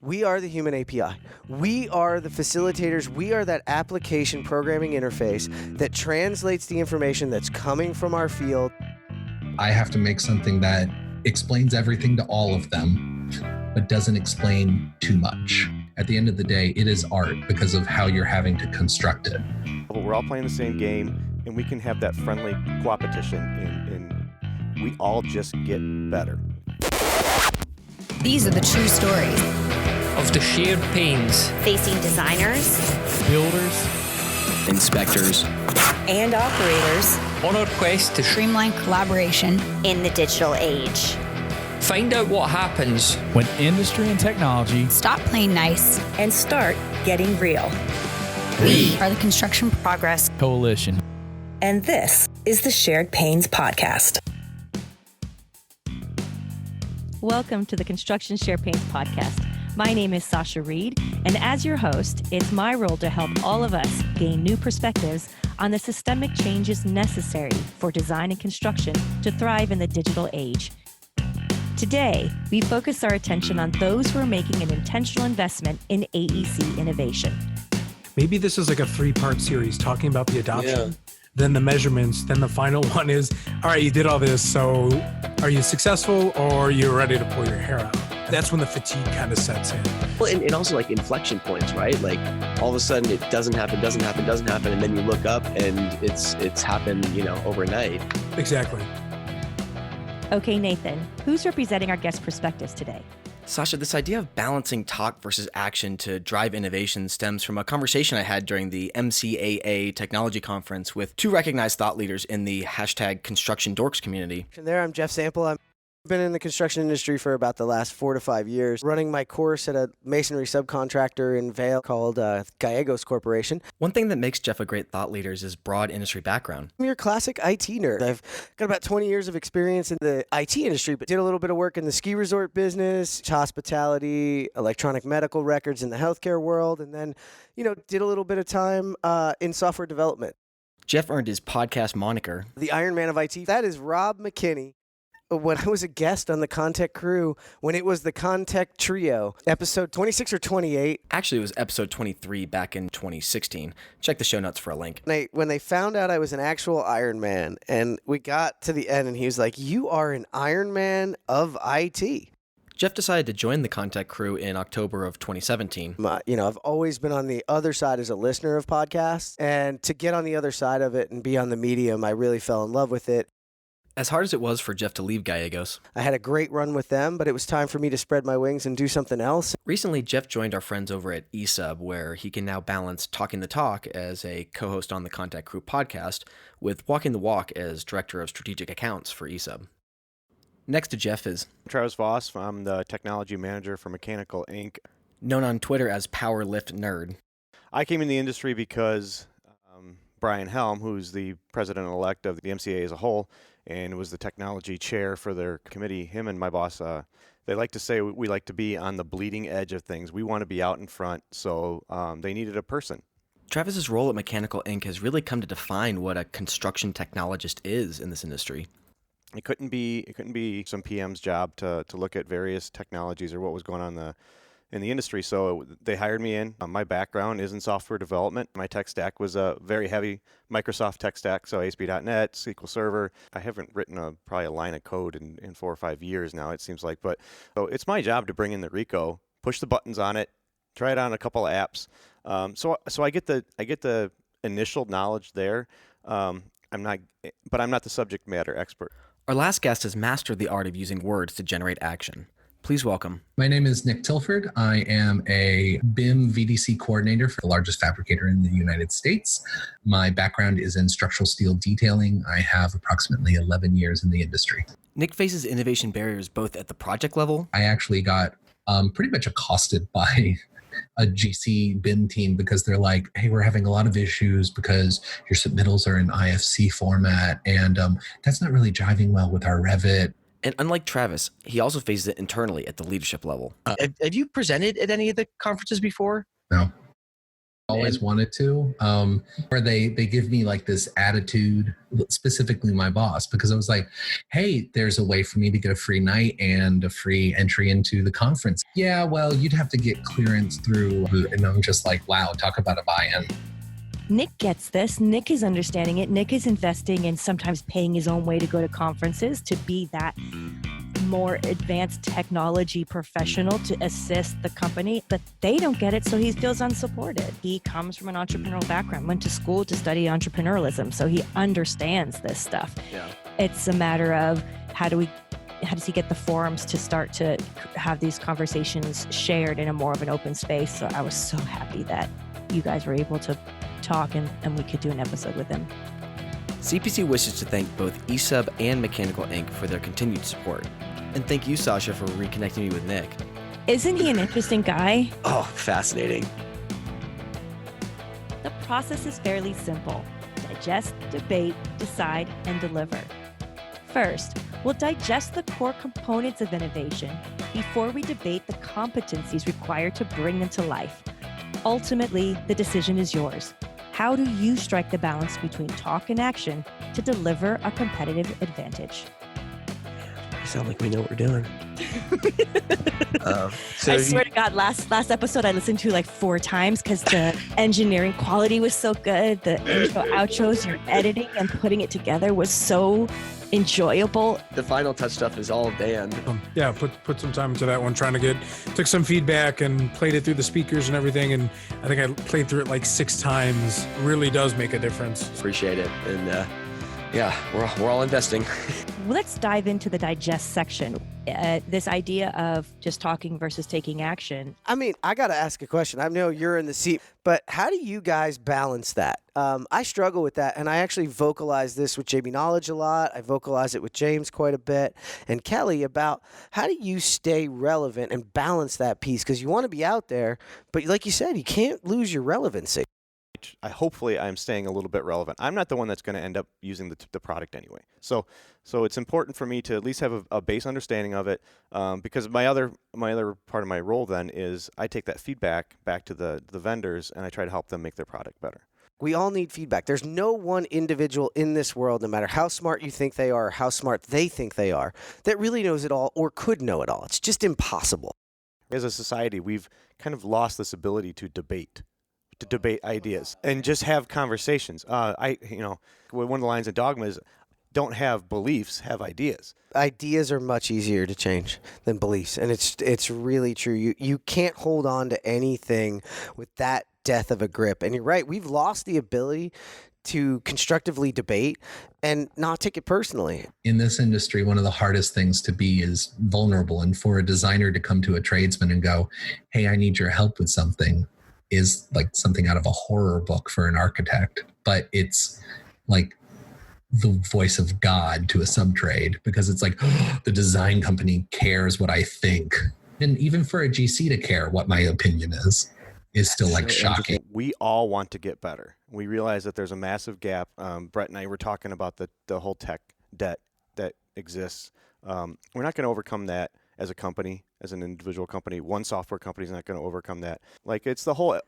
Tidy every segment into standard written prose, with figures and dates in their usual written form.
We are the human API. We are the facilitators. We are that application programming interface that translates the information that's coming from our field. I have to make something that explains everything to all of them, but doesn't explain too much. At the end of the day, it is art because of how you're having to construct it. We're all playing the same game, and we can have that friendly coopetition, and we all just get better. These are the true stories of the shared pains facing designers, builders, inspectors, and operators on our quest to streamline collaboration in the digital age. Find out what happens when industry and technology stop playing nice and start getting real. We are the Construction Progress Coalition. And this is the Shared Pains Podcast. Welcome to the Construction Shared Pains Podcast. My name is Sasha Reed, and as your host, it's my role to help all of us gain new perspectives on the systemic changes necessary for design and construction to thrive in the digital age. Today, we focus our attention on those who are making an intentional investment in AEC innovation. Maybe this is like a 3-part series talking about the adoption, then the measurements, then the final one is, all right, you did all this, so are you successful or you're ready to pull your hair out? That's when the fatigue kind of sets in. Well, and also like inflection points, right? Like all of a sudden it doesn't happen, and then you look up and it's happened, overnight. Exactly. Okay, Nathan, who's representing our guest perspectives today? Sasha, this idea of balancing talk versus action to drive innovation stems from a conversation I had during the MCAA Technology Conference with two recognized thought leaders in the #ConstructionDorks community. And there, I'm Jeff Sample. I've been in the construction industry for about the last 4 to 5 years, running my course at a masonry subcontractor in Vail called Gallegos Corporation. One thing that makes Jeff a great thought leader is his broad industry background. I'm your classic IT nerd. I've got about 20 years of experience in the IT industry, but did a little bit of work in the ski resort business, hospitality, electronic medical records in the healthcare world, and then, did a little bit of time in software development. Jeff earned his podcast moniker, the Iron Man of IT. That is Rob McKinney. When I was a guest on the Contech crew, when it was the Contech Trio, episode 26 or 28. Actually, it was episode 23 back in 2016. Check the show notes for a link. When they found out I was an actual Iron Man, and we got to the end, and he was like, "You are an Iron Man of IT." Jeff decided to join the Contech crew in October of 2017. I've always been on the other side as a listener of podcasts, and to get on the other side of it and be on the medium, I really fell in love with it. As hard as it was for Jeff to leave Gallegos, I had a great run with them, but it was time for me to spread my wings and do something else. Recently, Jeff joined our friends over at ESUB, where he can now balance talking the talk as a co-host on the Contech Crew podcast with walking the walk as director of strategic accounts for ESUB. Next to Jeff is Travis Voss. I'm the technology manager for Mechanical Inc., known on Twitter as Powerlift Nerd. I came in the industry because Brian Helm, who's the president-elect of the MCA as a whole, and was the technology chair for their committee, him and my boss, they like to say we like to be on the bleeding edge of things. We want to be out in front, so they needed a person. Travis's role at Mechanical Inc. has really come to define what a construction technologist is in this industry. It couldn't be some PM's job to look at various technologies or what was going on in the industry. So they hired me in. My background is in software development. My tech stack was a very heavy Microsoft tech stack, so ASP.NET, SQL Server. I haven't written probably a line of code in 4 or 5 years now, it seems like. But so it's my job to bring in the Rico, push the buttons on it, try it on a couple of apps. So I get the initial knowledge there. I'm not the subject matter expert. Our last guest has mastered the art of using words to generate action. Please welcome. My name is Nick Tillford. I am a BIM VDC coordinator for the largest fabricator in the United States. My background is in structural steel detailing. I have approximately 11 years in the industry. Nick faces innovation barriers both at the project level. I actually got pretty much accosted by a GC BIM team because they're like, hey, we're having a lot of issues because your submittals are in IFC format, and that's not really jiving well with our Revit. And unlike Travis, he also faces it internally at the leadership level. Have you presented at any of the conferences before? No. Always wanted to, where they give me like this attitude, specifically my boss, because I was like, hey, there's a way for me to get a free night and a free entry into the conference. Yeah, well, you'd have to get clearance through. And I'm just like, wow, talk about a buy-in. Nick gets this. Nick is understanding it. Nick is investing and sometimes paying his own way to go to conferences to be that more advanced technology professional to assist the company, but they don't get it, so he feels unsupported. He comes from an entrepreneurial background, went to school to study entrepreneurialism, so he understands this stuff. Yeah. It's a matter of how does he get the forums to start to have these conversations shared in a more of an open space. So I was so happy that you guys were able to talk and we could do an episode with him. CPC wishes to thank both ESUB and Mechanical Inc. for their continued support. And thank you, Sasha, for reconnecting me with Nick. Isn't he an interesting guy? Oh, fascinating. The process is fairly simple. Digest, debate, decide, and deliver. First, we'll digest the core components of innovation before we debate the competencies required to bring them to life. Ultimately, the decision is yours. How do you strike the balance between talk and action to deliver a competitive advantage? We sound like we know what we're doing. I swear to God, last episode I listened to like 4 times because the engineering quality was so good. The intro, outros, your editing and putting it together was so enjoyable. The final touch stuff is all Dan. Yeah, put some time into that one, took some feedback and played it through the speakers and everything. And I think I played through it like 6 times. Really does make a difference. Appreciate it. And yeah, we're all investing. Let's dive into the digest section. This idea of just talking versus taking action. I mean, I got to ask a question. I know you're in the seat, but how do you guys balance that? I struggle with that, and I actually vocalize this with JB Knowledge a lot. I vocalize it with James quite a bit, and Kelly about how do you stay relevant and balance that piece? Because you want to be out there, but like you said, you can't lose your relevancy. Hopefully I'm staying a little bit relevant. I'm not the one that's going to end up using the product anyway. So it's important for me to at least have a base understanding of it, because my other part of my role then is I take that feedback back to the vendors and I try to help them make their product better. We all need feedback. There's no one individual in this world, no matter how smart you think they are or how smart they think they are, that really knows it all or could know it all. It's just impossible. As a society, we've kind of lost this ability to debate ideas and just have conversations. One of the lines in Dogma is, don't have beliefs, have ideas. Ideas are much easier to change than beliefs, and it's really true. You can't hold on to anything with that death of a grip. And you're right, we've lost the ability to constructively debate and not take it personally. In this industry, one of the hardest things to be is vulnerable. And for a designer to come to a tradesman and go, hey, I need your help with something, is like something out of a horror book for an architect. But it's like the voice of God to a subtrade, because it's like, the design company cares what I think. And even for a GC to care what my opinion is still like shocking. We all want to get better. We realize that there's a massive gap. Brett and I were talking about the whole tech debt that exists. We're not going to overcome that as a company, as an individual company. One software company is not going to overcome that. Like it's the whole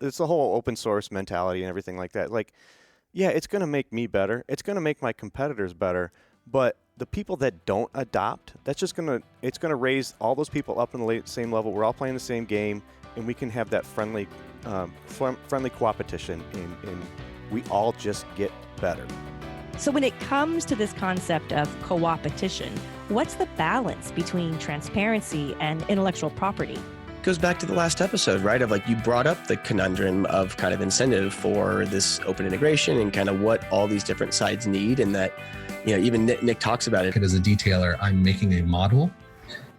open source mentality and everything like that. Like, yeah, it's going to make me better. It's going to make my competitors better. But the people that don't adopt, it's going to raise all those people up in the same level. We're all playing the same game, and we can have that friendly coopetition, and we all just get better. So when it comes to this concept of coopetition, what's the balance between transparency and intellectual property? Goes back to the last episode, right? Of like, you brought up the conundrum of kind of incentive for this open integration and kind of what all these different sides need. And that, even Nick talks about it. As a detailer, I'm making a model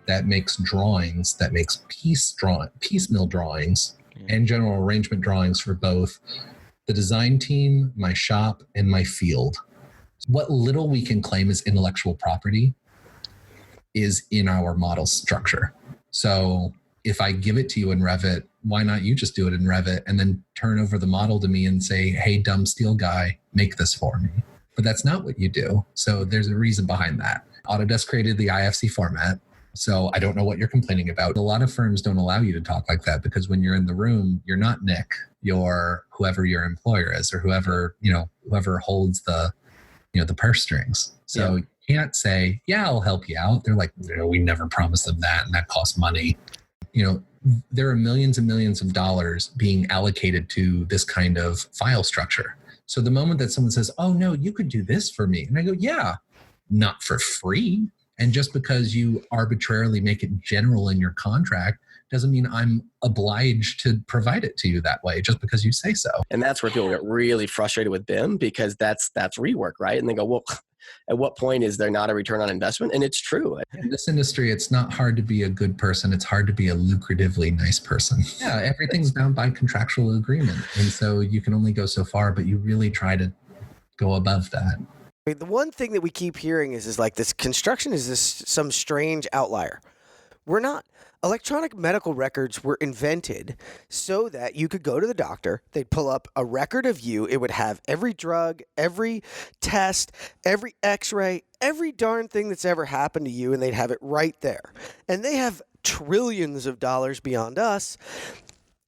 that makes drawings, that makes piecemeal drawings and general arrangement drawings for both the design team, my shop, and my field. What little we can claim as intellectual property is in our model structure. So if I give it to you in Revit, why not you just do it in Revit and then turn over the model to me and say, hey, dumb steel guy, make this for me. But that's not what you do. So there's a reason behind that. Autodesk created the IFC format. So I don't know what you're complaining about. A lot of firms don't allow you to talk like that because when you're in the room, you're not Nick, you're whoever your employer is or whoever holds the, the purse strings. So you can't say, yeah, I'll help you out. They're like, no, we never promised them that. And that costs money. There are millions and millions of dollars being allocated to this kind of file structure. So the moment that someone says, oh no, you could do this for me. And I go, yeah, not for free. And just because you arbitrarily make it general in your contract doesn't mean I'm obliged to provide it to you that way just because you say so. And that's where people get really frustrated with BIM because that's rework, right? And they go, well, at what point is there not a return on investment? And it's true. In this industry, it's not hard to be a good person. It's hard to be a lucratively nice person. Yeah, everything's bound by contractual agreement. And so you can only go so far, but you really try to go above that. The one thing that we keep hearing is like this construction is some strange outlier. We're not. Electronic medical records were invented so that you could go to the doctor, they'd pull up a record of you, it would have every drug, every test, every x-ray, every darn thing that's ever happened to you, and they'd have it right there. And they have trillions of dollars beyond us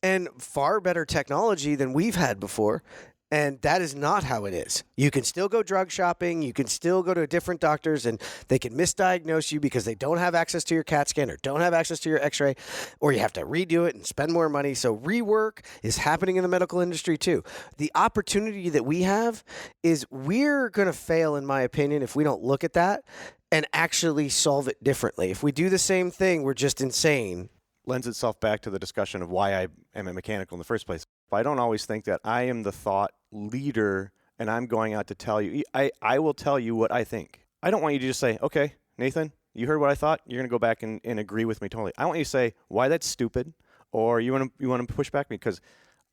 and far better technology than we've had before. And that is not how it is. You can still go drug shopping. You can still go to different doctors and they can misdiagnose you because they don't have access to your CAT scan or don't have access to your x-ray, or you have to redo it and spend more money. So rework is happening in the medical industry too. The opportunity that we have is we're going to fail, in my opinion, if we don't look at that and actually solve it differently. If we do the same thing, we're just insane. Lends itself back to the discussion of why I am a mechanical in the first place. I don't always think that I am the thought leader and I'm going out to tell you. I will tell you what I think. I don't want you to just say, okay, Nathan, you heard what I thought. You're going to go back and agree with me totally. I want you to say why that's stupid, or you want to push back me because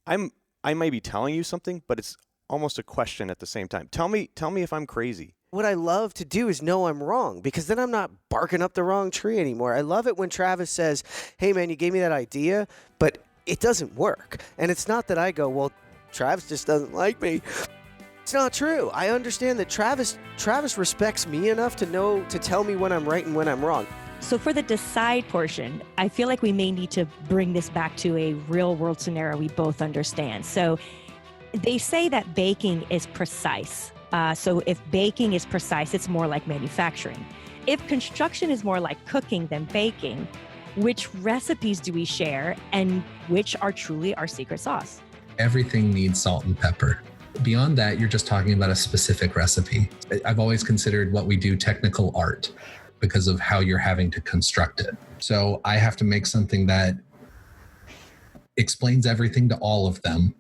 I may be telling you something, but it's almost a question at the same time. Tell me if I'm crazy. What I love to do is know I'm wrong because then I'm not barking up the wrong tree anymore. I love it when Travis says, hey man, you gave me that idea, but it doesn't work. And it's not that I go, well, Travis just doesn't like me. It's not true. I understand that Travis respects me enough to tell me when I'm right and when I'm wrong. So for the decide portion, I feel like we may need to bring this back to a real world scenario we both understand. So they say that baking is precise. So if baking is precise, it's more like manufacturing. If construction is more like cooking than baking, which recipes do we share and which are truly our secret sauce? Everything needs salt and pepper. Beyond that, you're just talking about a specific recipe. I've always considered what we do technical art because of how you're having to construct it. So I have to make something that explains everything to all of them,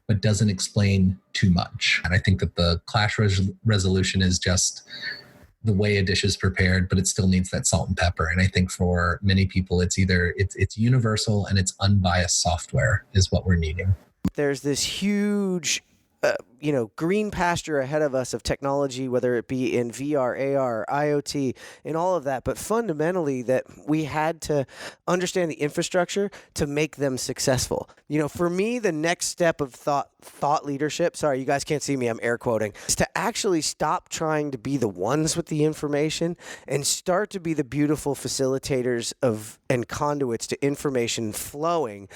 but doesn't explain too much. And I think that the clash resolution is just the way a dish is prepared, but it still needs that salt and pepper. And I think for many people, it's universal and it's unbiased software is what we're needing. There's this huge, green pasture ahead of us of technology, whether it be in VR, AR, IoT, and all of that. But fundamentally, that we had to understand the infrastructure to make them successful. For me, the next step of thought leadership, sorry, you guys can't see me, I'm air quoting, is to actually stop trying to be the ones with the information and start to be the beautiful facilitators of and conduits to information flowing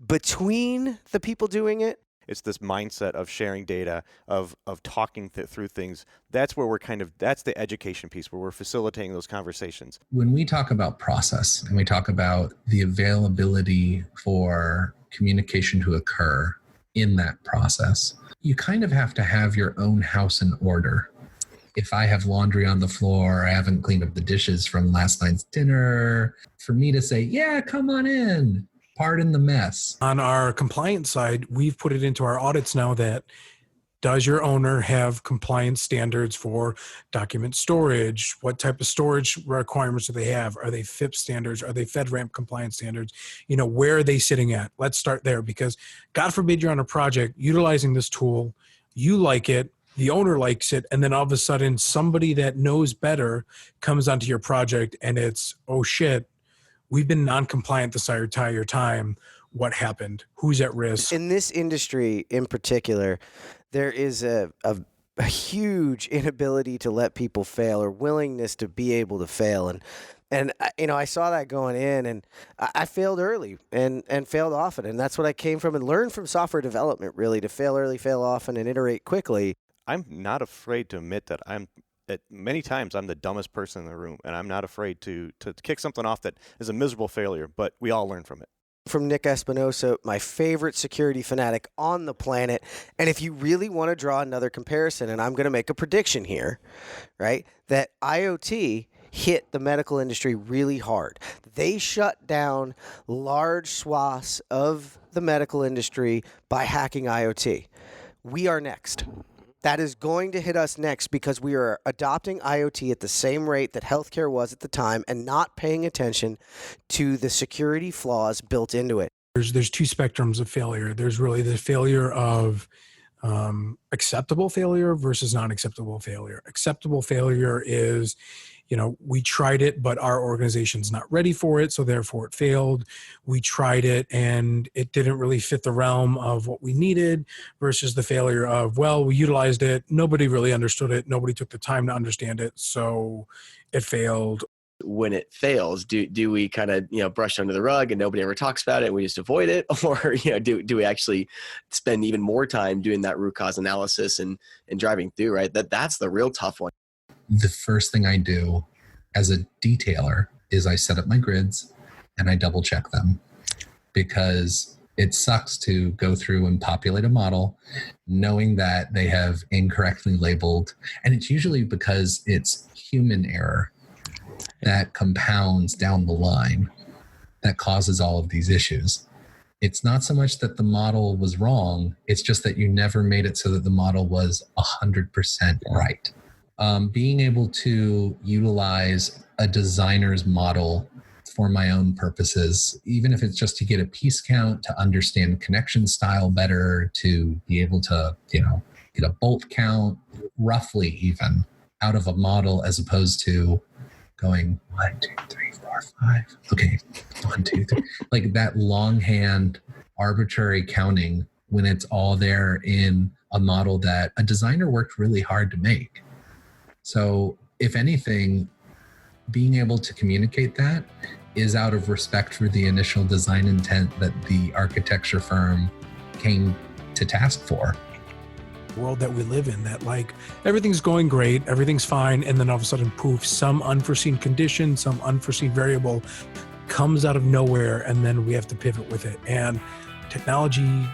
between the people doing it. It's this mindset of sharing data, of talking through things. That's where that's the education piece where we're facilitating those conversations. When we talk about process and we talk about the availability for communication to occur in that process, you kind of have to have your own house in order. If I have laundry on the floor, I haven't cleaned up the dishes from last night's dinner, for me to say, yeah, come on in. Pardon the mess. On our compliance side, we've put it into our audits now that does your owner have compliance standards for document storage? What type of storage requirements do they have? Are they FIPS standards? Are they FedRAMP compliance standards? Where are they sitting at? Let's start there because God forbid you're on a project utilizing this tool, you like it, the owner likes it, and then all of a sudden somebody that knows better comes onto your project and it's, oh shit, we've been non-compliant this entire time. What happened? Who's at risk? In this industry in particular, there is a huge inability to let people fail or willingness to be able to fail. And And I saw that going in, and I failed early and failed often, and that's what I came from and learned from software development, really, to fail early, fail often, and iterate quickly. I'm not afraid to admit that many times I'm the dumbest person in the room, and I'm not afraid to kick something off that is a miserable failure, but we all learn from it. From Nick Espinosa, my favorite security fanatic on the planet. And if you really want to draw another comparison, and I'm going to make a prediction here, right, that IoT hit the medical industry really hard. They shut down large swaths of the medical industry by hacking IoT. We are next. That is going to hit us next because we are adopting IoT at the same rate that healthcare was at the time and not paying attention to the security flaws built into it. There's two spectrums of failure. There's really the failure of acceptable failure versus non-acceptable failure. Acceptable failure is, we tried it, but our organization's not ready for it, so therefore it failed. We tried it, and it didn't really fit the realm of what we needed, versus the failure of, well, we utilized it, nobody really understood it, nobody took the time to understand it, so it failed. When it fails, do we kind of brush under the rug and nobody ever talks about it and we just avoid it, or do we actually spend even more time doing that root cause analysis and driving through, right? That's the real tough one. The first thing I do as a detailer is I set up my grids and I double check them, because it sucks to go through and populate a model knowing that they have incorrectly labeled, and it's usually because it's human error that compounds down the line that causes all of these issues. It's not so much that the model was wrong, it's just that you never made it so that the model was 100% right. Being able to utilize a designer's model for my own purposes, even if it's just to get a piece count, to understand connection style better, to be able to, get a bolt count, roughly even, out of a model, as opposed to going 1, 2, 3, 4, 5. Okay, 1, 2, 3. Like that longhand arbitrary counting when it's all there in a model that a designer worked really hard to make. So if anything, being able to communicate that is out of respect for the initial design intent that the architecture firm came to task for. World that we live in, that like everything's going great, everything's fine, and then all of a sudden, poof, some unforeseen condition, some unforeseen variable comes out of nowhere, and then we have to pivot with it. And technology,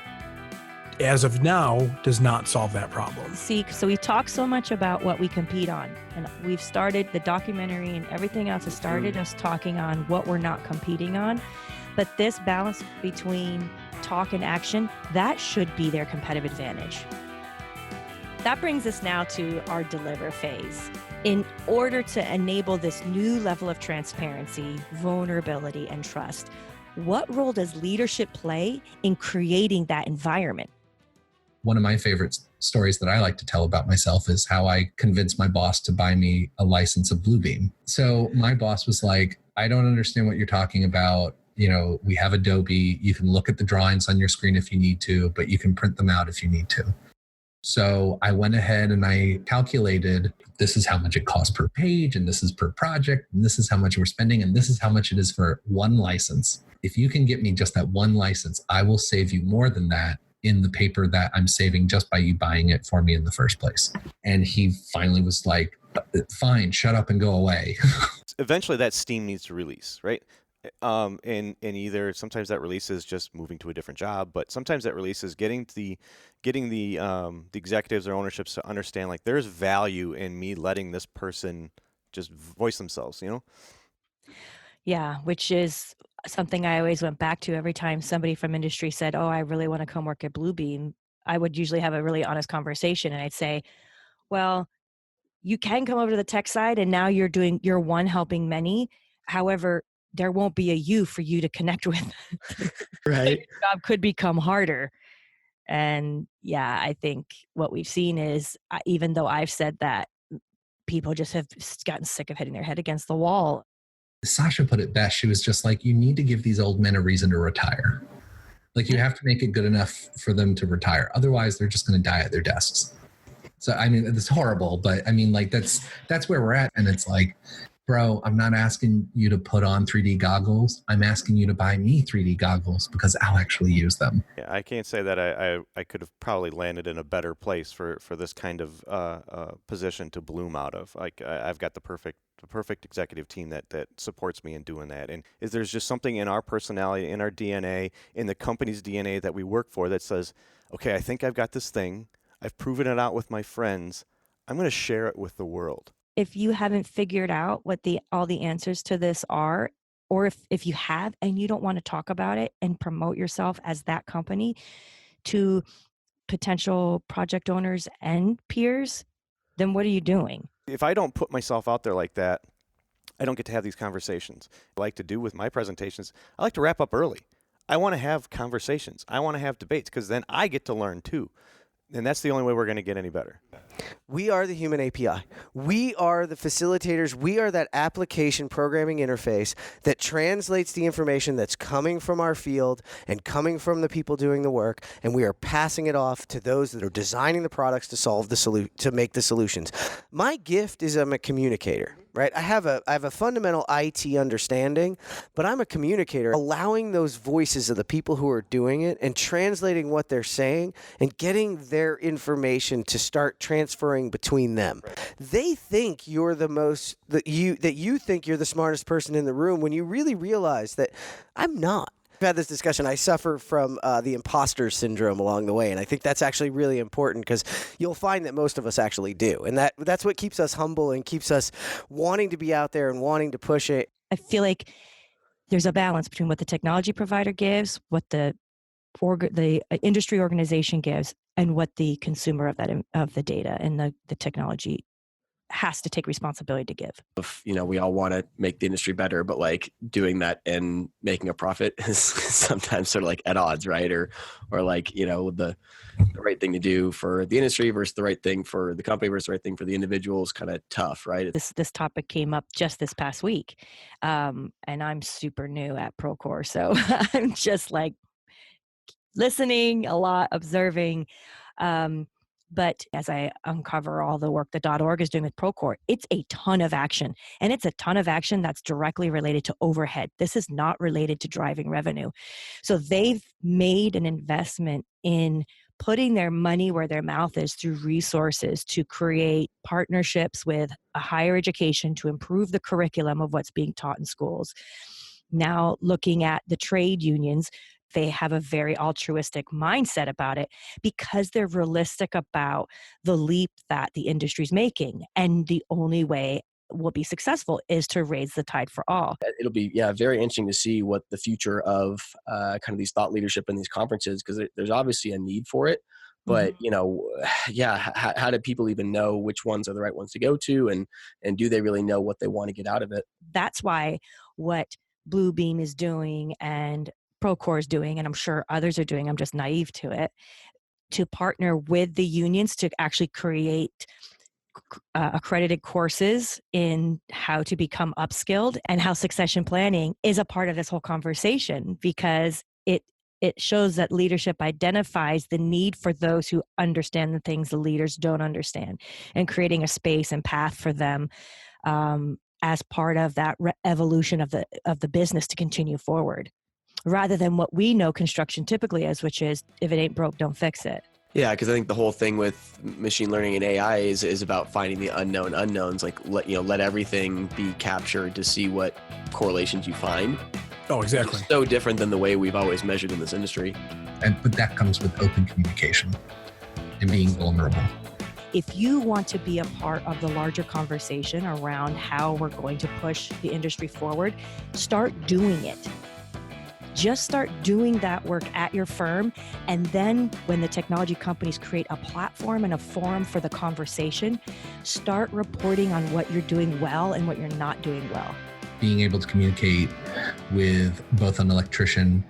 as of now, does not solve that problem. See, so we talk so much about what we compete on, and we've started the documentary and everything else has started us talking on what we're not competing on. But this balance between talk and action, that should be their competitive advantage. That brings us now to our deliver phase. In order to enable this new level of transparency, vulnerability, and trust, what role does leadership play in creating that environment? One of my favorite stories that I like to tell about myself is how I convinced my boss to buy me a license of Bluebeam. So my boss was like, I don't understand what you're talking about. We have Adobe. You can look at the drawings on your screen if you need to, but you can print them out if you need to. So I went ahead and I calculated, this is how much it costs per page, and this is per project, and this is how much we're spending, and this is how much it is for one license. If you can get me just that one license, I will save you more than that in the paper that I'm saving just by you buying it for me in the first place. And he finally was like, fine, shut up and go away. Eventually that steam needs to release, right? And either sometimes that release is just moving to a different job, but sometimes that release is getting the executives or ownerships to understand, like, there's value in me letting this person just voice themselves, Yeah, which is something I always went back to every time somebody from industry said, oh, I really want to come work at Bluebeam. I would usually have a really honest conversation, and I'd say, well, you can come over to the tech side, and now you're one helping many. However, there won't be a you for you to connect with. Right. Your job could become harder. And yeah, I think what we've seen is, even though I've said that, people just have gotten sick of hitting their head against the wall. Sasha put it best. She was just like, you need to give these old men a reason to retire. Like, you have to make it good enough for them to retire. Otherwise, they're just going to die at their desks. So, I mean, it's horrible, but I mean, like, that's where we're at. And it's like, Bro, I'm not asking you to put on 3D goggles. I'm asking you to buy me 3D goggles because I'll actually use them. Yeah, I can't say that I could have probably landed in a better place for this kind of position to bloom out of. Like I've got the perfect executive team that supports me in doing that. And there's just something in our personality, in our DNA, in the company's DNA that we work for that says, okay, I think I've got this thing. I've proven it out with my friends. I'm going to share it with the world. If you haven't figured out what all the answers to this are, or if you have and you don't want to talk about it and promote yourself as that company to potential project owners and peers, then what are you doing? If I don't put myself out there like that, I don't get to have these conversations. I like to do with my presentations, I like to wrap up early. I want to have conversations. I want to have debates because then I get to learn too. And that's the only way we're going to get any better. We are the human API. We are the facilitators. We are that application programming interface that translates the information that's coming from our field and coming from the people doing the work, and we are passing it off to those that are designing the products to solve to make the solutions. My gift is I'm a communicator. Right, I have a fundamental IT understanding, but I'm a communicator, allowing those voices of the people who are doing it and translating what they're saying and getting their information to start transferring between them. Right. They think you're that you think you're the smartest person in the room when you really realize that I'm not. I've had this discussion. I suffer from the imposter syndrome along the way, and I think that's actually really important because you'll find that most of us actually do, and that's what keeps us humble and keeps us wanting to be out there and wanting to push it. I feel like there's a balance between what the technology provider gives, what the industry organization gives, and what the consumer of the data and the technology has to take responsibility to give. We all want to make the industry better, but like doing that and making a profit is sometimes sort of like at odds, right? Or like, the right thing to do for the industry versus the right thing for the company versus the right thing for the individual is kind of tough, right? This topic came up just this past week. And I'm super new at Procore. So I'm just like listening a lot, observing, but as I uncover all the work that .org is doing with Procore, it's a ton of action. And it's a ton of action that's directly related to overhead. This is not related to driving revenue. So they've made an investment in putting their money where their mouth is through resources to create partnerships with a higher education to improve the curriculum of what's being taught in schools. Now looking at the trade unions, they have a very altruistic mindset about it because they're realistic about the leap that the industry's making. And the only way we'll be successful is to raise the tide for all. It'll be, very interesting to see what the future of kind of these thought leadership in these conferences, because there's obviously a need for it. But, how do people even know which ones are the right ones to go to? And do they really know what they want to get out of it? That's why what Bluebeam is doing and Procore is doing, and I'm sure others are doing, I'm just naive to it, to partner with the unions to actually create accredited courses in how to become upskilled and how succession planning is a part of this whole conversation, because it shows that leadership identifies the need for those who understand the things the leaders don't understand, and creating a space and path for them as part of that evolution of the business to continue forward, rather than what we know construction typically is, which is if it ain't broke, don't fix it. Yeah, because I think the whole thing with machine learning and AI is about finding the unknown unknowns. Like let everything be captured to see what correlations you find. Oh, exactly. It's so different than the way we've always measured in this industry. But that comes with open communication and being vulnerable. If you want to be a part of the larger conversation around how we're going to push the industry forward, start doing it. Just start doing that work at your firm. And then when the technology companies create a platform and a forum for the conversation, start reporting on what you're doing well and what you're not doing well. Being able to communicate with both an electrician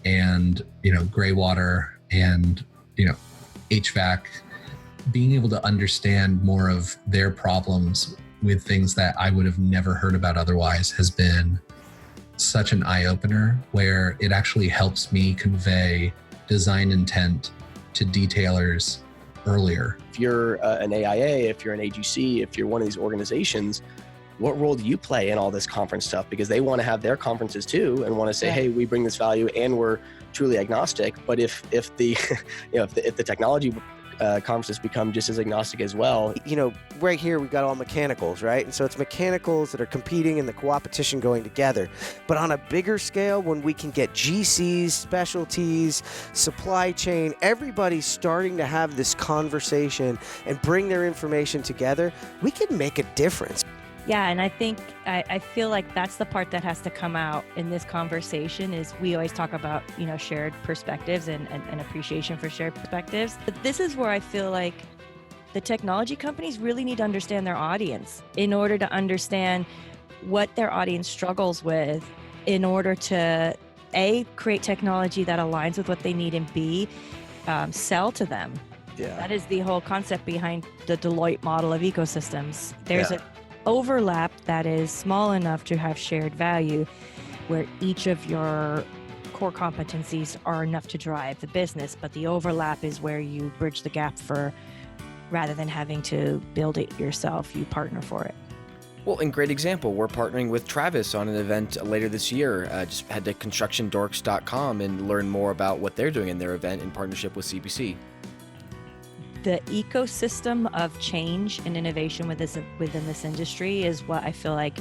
and, gray water and, HVAC, being able to understand more of their problems with things that I would have never heard about otherwise has been such an eye-opener, where it actually helps me convey design intent to detailers earlier. If you're an AIA, if you're an AGC, if you're one of these organizations, what role do you play in all this conference stuff? Because they want to have their conferences too and want to say, Yeah. hey, we bring this value and we're truly agnostic. But if the if the technology conferences become just as agnostic as well. Right here we got all mechanicals, right? And so it's mechanicals that are competing in the coopetition going together. But on a bigger scale, when we can get GCs, specialties, supply chain, everybody's starting to have this conversation and bring their information together, we can make a difference. Yeah, and I think I feel like that's the part that has to come out in this conversation is we always talk about, shared perspectives and appreciation for shared perspectives. But this is where I feel like the technology companies really need to understand their audience in order to understand what their audience struggles with in order to, A, create technology that aligns with what they need, and B, sell to them. Yeah. That is the whole concept behind the Deloitte model of ecosystems. There's an overlap that is small enough to have shared value where each of your core competencies are enough to drive the business, but the overlap is where you bridge the gap for, rather than having to build it yourself, you partner for it. Well, and great example, we're partnering with Travis on an event later this year. Just head to constructiondorks.com and learn more about what they're doing in their event in partnership with CPC. The ecosystem of change and innovation within this industry is what I feel like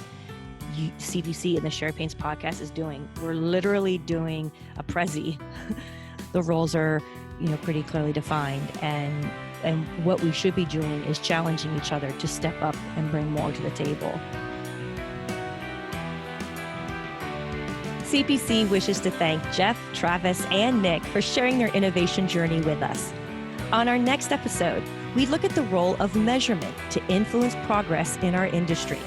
CPC and the Shared Pains podcast is doing. We're literally doing a Prezi. The roles are, pretty clearly defined, and what we should be doing is challenging each other to step up and bring more to the table. CPC wishes to thank Jeff, Travis, and Nick for sharing their innovation journey with us. On our next episode, we look at the role of measurement to influence progress in our industry.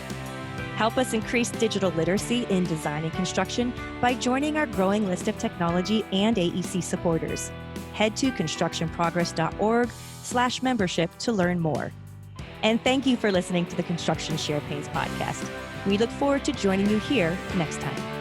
Help us increase digital literacy in design and construction by joining our growing list of technology and AEC supporters. Head to constructionprogress.org/membership to learn more. And thank you for listening to the Construction Share Pains podcast. We look forward to joining you here next time.